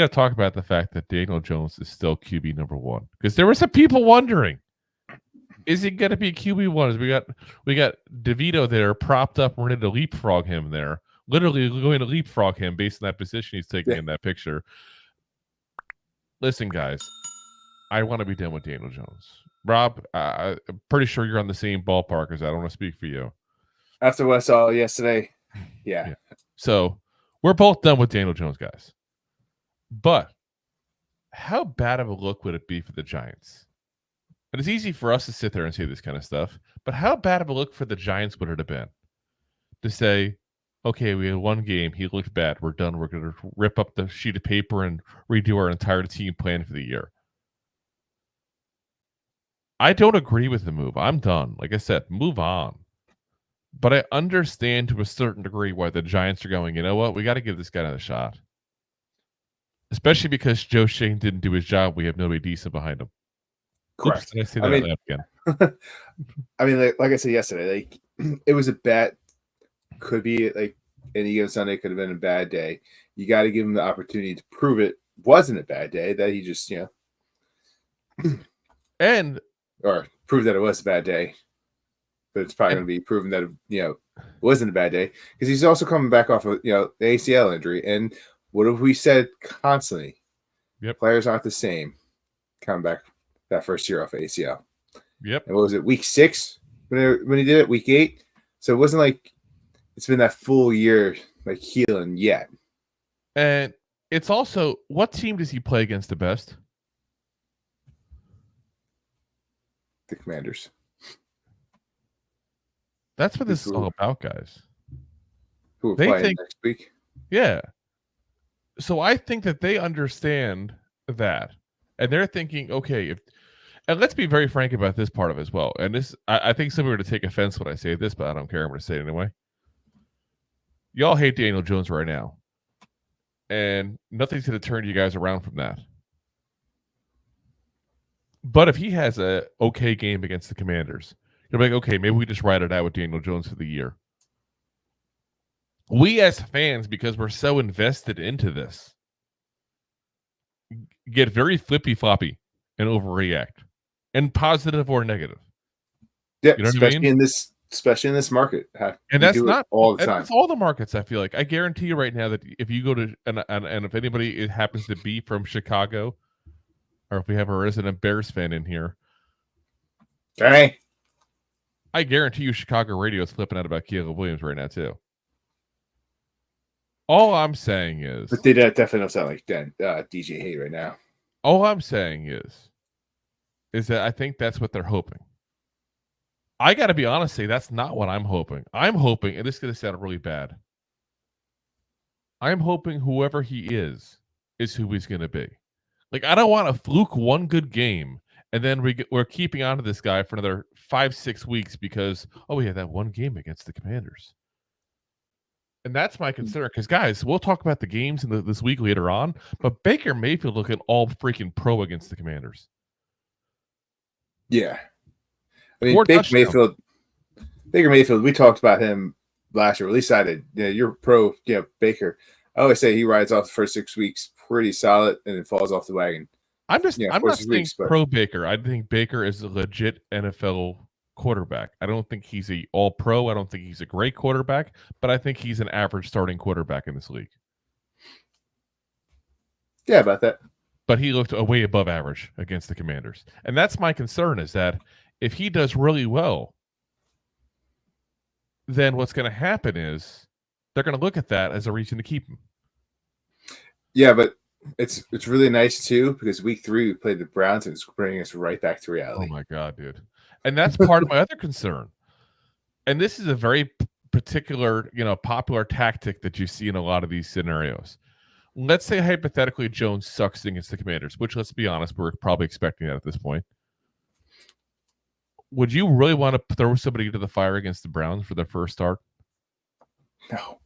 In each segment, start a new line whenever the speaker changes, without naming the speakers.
got to talk about the fact that Daniel Jones is still QB number one, because there were some people wondering, is he going to be QB one? We got DeVito there propped up, ready to leapfrog him there, literally going to leapfrog him based on that position he's taking in that picture. Listen, guys, I want to be done with Daniel Jones. Rob, I'm pretty sure you're on the same ballpark as I. Don't want to speak for you.
After what I saw yesterday, yeah.
So we're both done with Daniel Jones, guys. But how bad of a look would it be for the Giants? And it's easy for us to sit there and say this kind of stuff, but how bad of a look for the Giants would it have been to say, okay, we had one game, he looked bad, we're done, we're going to rip up the sheet of paper and redo our entire team plan for the year? I don't agree with the move. I'm done. Like I said, move on. But I understand to a certain degree why the Giants are going, you know what, we got to give this guy another shot. Especially because Joe Schoen didn't do his job. We have nobody decent behind him.
Correct.
Oops, did I say that again?
I mean, like I said yesterday, like it was a bad, could be like any given Sunday could have been a bad day. You got to give him the opportunity to prove it wasn't a bad day, that he just, or prove that it was a bad day. But it's probably going to be proven that, it wasn't a bad day, because he's also coming back off of, the ACL injury. And what have we said constantly?
Yep.
Players aren't the same coming back that first year off of ACL.
Yep.
And what was it, week 6 when he did it, week 8? So it wasn't like it's been that full year like healing yet.
And it's also, what team does he play against the best?
The Commanders.
That's what this is all about, guys.
Who are playing next week?
Yeah. So I think that they understand that. And they're thinking, okay, and let's be very frank about this part of it as well. And this, I think somebody would take offense when I say this, but I don't care. I'm going to say it anyway. Y'all hate Daniel Jones right now. And nothing's going to turn you guys around from that. But if he has a okay game against the Commanders, you're like, okay, maybe we just ride it out with Daniel Jones for the year. We as fans, because we're so invested into this, get very flippy-floppy and overreact, and positive or negative.
Yeah, you know especially in this market.
And that's not
all the time.
It's all the markets, I feel like. I guarantee you right now that if you go to, and if anybody happens to be from Chicago, or if we have a resident Bears fan in here,
okay,
I guarantee you Chicago radio is flipping out about Caleb Williams right now, too. All I'm saying is...
But they definitely don't sound like DJ Hay right now.
All I'm saying is that I think that's what they're hoping. I got to be honest, say that's not what I'm hoping. I'm hoping, and this is going to sound really bad, I'm hoping whoever he is who he's going to be. Like, I don't want to fluke one good game, and then we're keeping on to this guy for another 5-6 weeks because, we had that one game against the Commanders. And that's my concern, because, guys, we'll talk about the games in this week later on, but Baker Mayfield looking all freaking pro against the Commanders.
Yeah. I mean, Baker Mayfield, we talked about him last year. At least I did. You're pro, Baker. I always say he rides off the first 6 weeks pretty solid and then falls off the wagon.
I'm not saying pro Baker. I think Baker is a legit NFL quarterback. I don't think he's a all pro. I don't think he's a great quarterback, but I think he's an average starting quarterback in this league.
Yeah, about that.
But he looked way above average against the Commanders. And that's my concern, is that if he does really well, then what's going to happen is they're going to look at that as a reason to keep him.
Yeah, but it's really nice too, because week 3 we played the Browns and it's bringing us right back to reality.
Oh my God, dude. And that's part of my other concern. And this is a very particular, popular tactic that you see in a lot of these scenarios. Let's say hypothetically Jones sucks against the Commanders, which, let's be honest, we're probably expecting that at this point. Would you really want to throw somebody into the fire against the Browns for their first start?
No.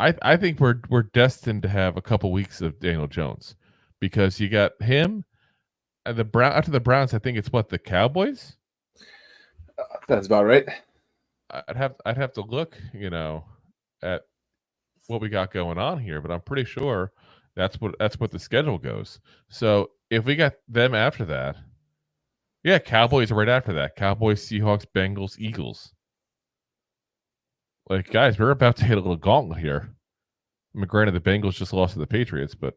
I think we're destined to have a couple weeks of Daniel Jones, because you got him and after the Browns. I think it's the Cowboys.
That's about right.
I'd have to look, at what we got going on here, but I'm pretty sure that's what the schedule goes. So if we got them after that, yeah, Cowboys right after that. Cowboys, Seahawks, Bengals, Eagles. Like, guys, we're about to hit a little gauntlet here. I mean, granted, the Bengals just lost to the Patriots, but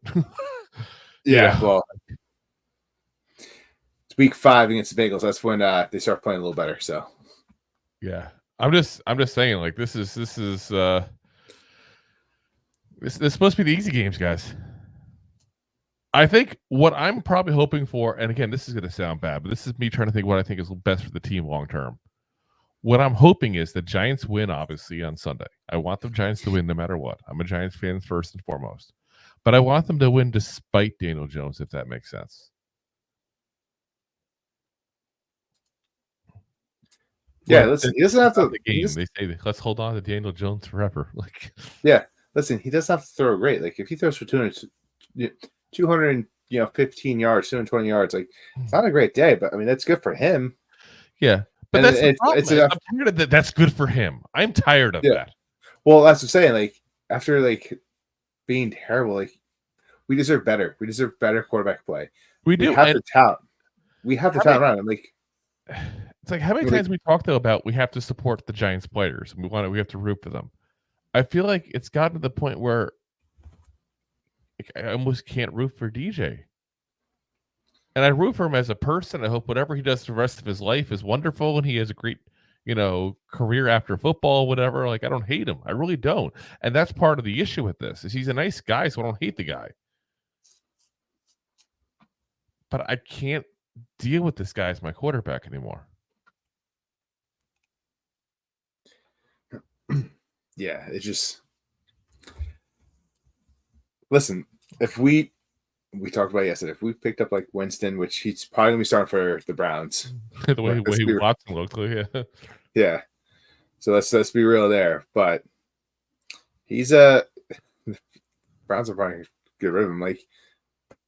yeah, well, it's week 5 against the Bengals. That's when they start playing a little better. So,
yeah, I'm just saying, like, this is supposed to be the easy games, guys. I think what I'm probably hoping for, and again, this is going to sound bad, but this is me trying to think what I think is best for the team long term. What I'm hoping is the Giants win, obviously, on Sunday. I want the Giants to win no matter what. I'm a Giants fan first and foremost. But I want them to win despite Daniel Jones, if that makes sense.
Yeah, listen, he doesn't have to.
The game, they say, let's hold on to Daniel Jones forever. Like,
yeah, listen, he doesn't have to throw great. Like, if he throws for 215 yards, 220 yards, like, it's not a great day, but I mean, that's good for him.
Yeah. But that's the problem. I'm tired of that. That's good for him. I'm tired of that.
Well, that's what I'm saying. Like, after like being terrible, like, we deserve better. We deserve better quarterback play. We have the talent. We have the talent around him. Like,
it's like, how many times we talked though about we have to support the Giants players. We have to root for them. I feel like it's gotten to the point where I almost can't root for DJ. And I root for him as a person. I hope whatever he does the rest of his life is wonderful and he has a great, career after football, whatever. Like, I don't hate him. I really don't. And that's part of the issue with this is he's a nice guy, so I don't hate the guy. But I can't deal with this guy as my quarterback anymore.
Yeah, it's just listen, if we talked about it yesterday, if we picked up like Winston, which he's probably gonna be starting for the Browns.
the way Watson looked, yeah.
Yeah. So let's be real there. But he's Browns are probably gonna get rid of him. Like,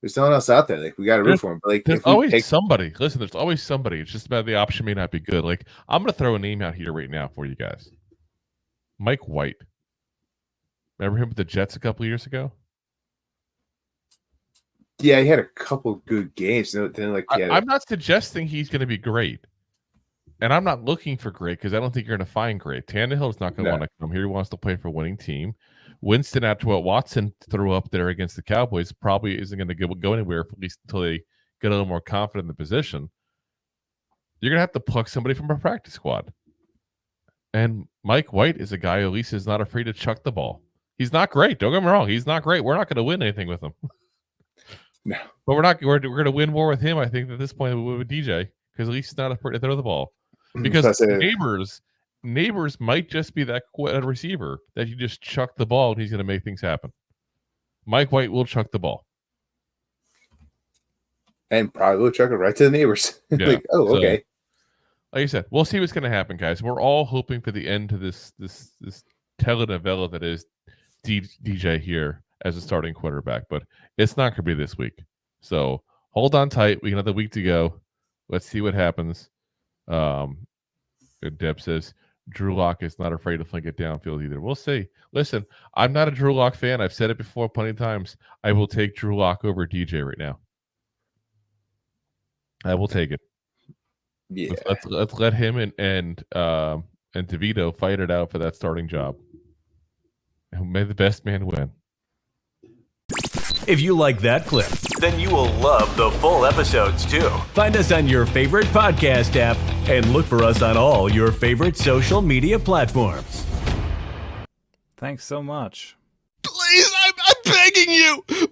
there's no one else out there. Like, we got to root for him. But like,
there's always somebody. Listen, there's always somebody. It's just about the option may not be good. Like, I'm gonna throw a name out here right now for you guys. Mike White. Remember him with the Jets a couple of years ago?
Yeah, he had a couple good games.
I'm not suggesting he's going to be great. And I'm not looking for great because I don't think you're going to find great. Tannehill's not going to want to come here. He wants to play for a winning team. Winston, after what Watson threw up there against the Cowboys, probably isn't going to go anywhere, at least until they get a little more confident in the position. You're going to have to pluck somebody from a practice squad. And Mike White is a guy who at least is not afraid to chuck the ball. He's not great. Don't get me wrong. He's not great. We're not going to win anything with him.
No.
But we're going to win more with him, I think, at this point with DJ, because at least he's not afraid to throw the ball. Because neighbors might just be that receiver that you just chuck the ball and he's going to make things happen. Mike White will chuck the ball.
And probably will chuck it right to the neighbors.
Yeah.
Okay.
Like you said, we'll see what's going to happen, guys. We're all hoping for the end to this telenovela that is DJ here as a starting quarterback, but it's not going to be this week. So hold on tight. We got another week to go. Let's see what happens. Deb says Drew Lock is not afraid to fling it downfield either. We'll see. Listen, I'm not a Drew Lock fan. I've said it before plenty of times. I will take Drew Lock over DJ right now. I will take it.
Yeah.
Let's let him and DeVito fight it out for that starting job. And may the best man win.
If you like that clip, then you will love the full episodes too. Find us on your favorite podcast app and look for us on all your favorite social media platforms.
Thanks so much.
Please, I'm begging you. Please.